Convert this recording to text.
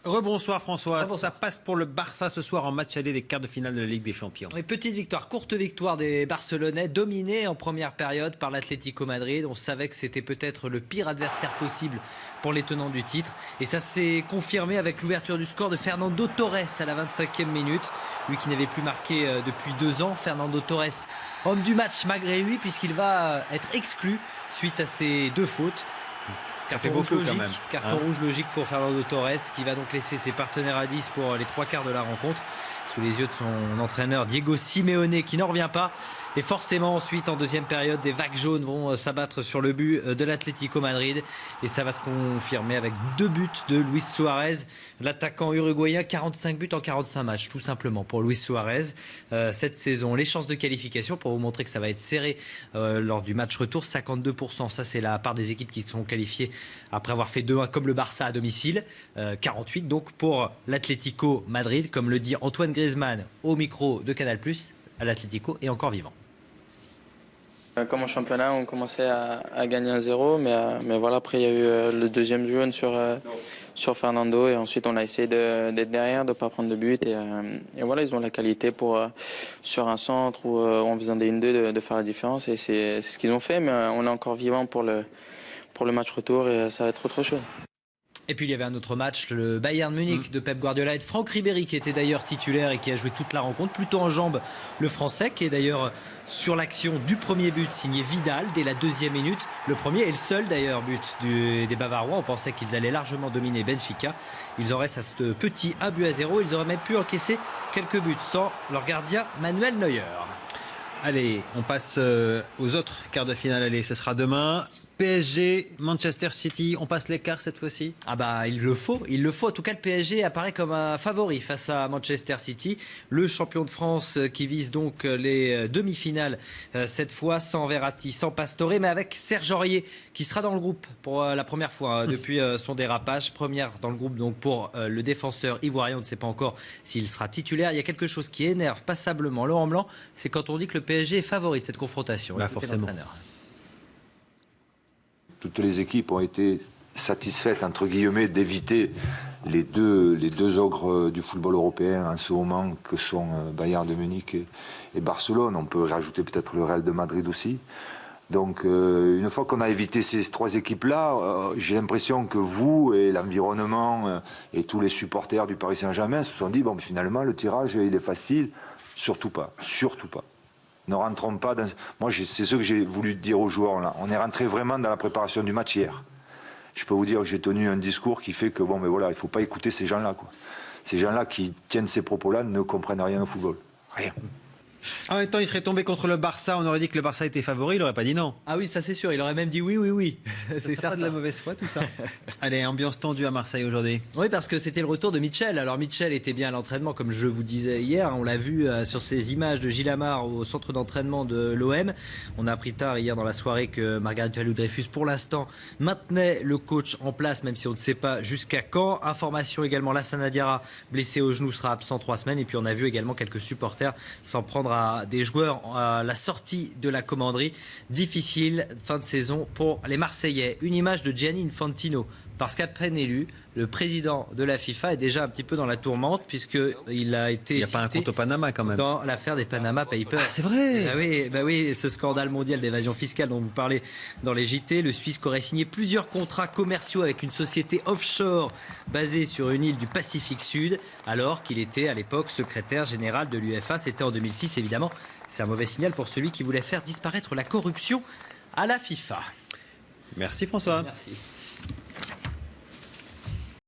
Rebonsoir François, Rebonsoir. Ça passe pour le Barça ce soir en match aller des quarts de finale de la Ligue des Champions. Et petite victoire, courte victoire des Barcelonais, dominés en première période par l'Atlético Madrid. On savait que c'était peut-être le pire adversaire possible pour les tenants du titre. Et ça s'est confirmé avec l'ouverture du score de Fernando Torres à la 25e minute. Lui qui n'avait plus marqué depuis 2 ans. Fernando Torres, homme du match malgré lui, puisqu'il va être exclu suite à ses 2 fautes. Carton rouge logique pour Fernando Torres qui va donc laisser ses partenaires à 10 pour les 3 quarts de la rencontre sous les yeux de son entraîneur Diego Simeone qui n'en revient pas. Et forcément ensuite en deuxième période des vagues jaunes vont s'abattre sur le but de l'Atlético Madrid et ça va se confirmer avec 2 buts de Luis Suarez, l'attaquant uruguayen. 45 buts en 45 matchs tout simplement pour Luis Suarez cette saison. Les chances de qualification pour vous montrer que ça va être serré lors du match retour, 52%, ça c'est la part des équipes qui sont qualifiées après avoir fait 2-1 comme le Barça à domicile, 48 donc pour l'Atlético Madrid, comme le dit Antoine Griezmann au micro de Canal+, à l'Atlético est encore vivant. Comme en championnat, on commençait à gagner 1-0, mais voilà, après il y a eu le deuxième jaune sur Fernando et ensuite on a essayé d'être derrière, de ne pas prendre de but et voilà, ils ont la qualité pour sur un centre ou en faisant des 1-2 de faire la différence et c'est ce qu'ils ont fait, mais on est encore vivant pour le match retour et ça va être autre chose. Et puis il y avait un autre match, le Bayern Munich de Pep Guardiola et de Franck Ribéry qui était d'ailleurs titulaire et qui a joué toute la rencontre, plutôt en jambes le Français qui est d'ailleurs sur l'action du premier but signé Vidal dès la 2e minute. Le premier et le seul d'ailleurs but des Bavarois. On pensait qu'ils allaient largement dominer Benfica. Ils en restent à ce petit 1-0. Ils auraient même pu encaisser quelques buts sans leur gardien Manuel Neuer. Allez, on passe aux autres quarts de finale. Allez, ce sera demain. PSG, Manchester City, on passe l'écart cette fois-ci ? Ah bah il le faut. En tout cas le PSG apparaît comme un favori face à Manchester City, le champion de France qui vise donc les demi-finales cette fois, sans Verratti, sans Pastore, mais avec Serge Aurier qui sera dans le groupe pour la première fois depuis son dérapage. Première dans le groupe donc pour le défenseur ivoirien, on ne sait pas encore s'il sera titulaire. Il y a quelque chose qui énerve passablement Laurent Blanc, c'est quand on dit que le PSG est favori de cette confrontation. Bah forcément. Toutes les équipes ont été satisfaites, entre guillemets, d'éviter les deux ogres du football européen en ce moment, que sont Bayern de Munich et Barcelone. On peut rajouter peut-être le Real de Madrid aussi. Donc, une fois qu'on a évité ces 3 équipes-là, j'ai l'impression que vous et l'environnement et tous les supporters du Paris Saint-Germain se sont dit, bon, finalement, le tirage, il est facile. Surtout pas. Surtout pas. Ne rentrons pas dans... Moi, c'est ce que j'ai voulu dire aux joueurs là. On est rentré vraiment dans la préparation du match hier. Je peux vous dire que j'ai tenu un discours qui fait que bon, mais voilà, il ne faut pas écouter ces gens-là, quoi. Ces gens-là qui tiennent ces propos-là ne comprennent rien au football. Rien. En même temps, il serait tombé contre le Barça. On aurait dit que le Barça était favori. Il n'aurait pas dit non. Ah oui, ça c'est sûr. Il aurait même dit oui. C'est ça, de la mauvaise foi, tout ça. Allez, ambiance tendue à Marseille aujourd'hui. Oui, parce que c'était le retour de Mitchell. Alors Mitchell était bien à l'entraînement, comme je vous disais hier. On l'a vu sur ces images de Gilles Amar au centre d'entraînement de l'OM. On a appris tard hier dans la soirée que Margaret Valou-Dreyfus, pour l'instant, maintenait le coach en place, même si on ne sait pas jusqu'à quand. Information également, Lassana Diarra, blessé au genou, sera absent 3 semaines. Et puis on a vu également quelques supporters s'en prendre à des joueurs à la sortie de la commanderie. Difficile fin de saison pour les Marseillais. Une image de Gianni Infantino, parce qu'à peine élu, le président de la FIFA est déjà un petit peu dans la tourmente, puisqu'il a été Il n'y a pas un compte au Panama quand même. Dans l'affaire des Panama Papers. Ah, c'est vrai. Bah oui, ce scandale mondial d'évasion fiscale dont vous parlez dans les JT. Le Suisse aurait signé plusieurs contrats commerciaux avec une société offshore basée sur une île du Pacifique Sud, alors qu'il était à l'époque secrétaire général de l'UEFA. C'était en 2006, évidemment. C'est un mauvais signal pour celui qui voulait faire disparaître la corruption à la FIFA. Merci François. Merci.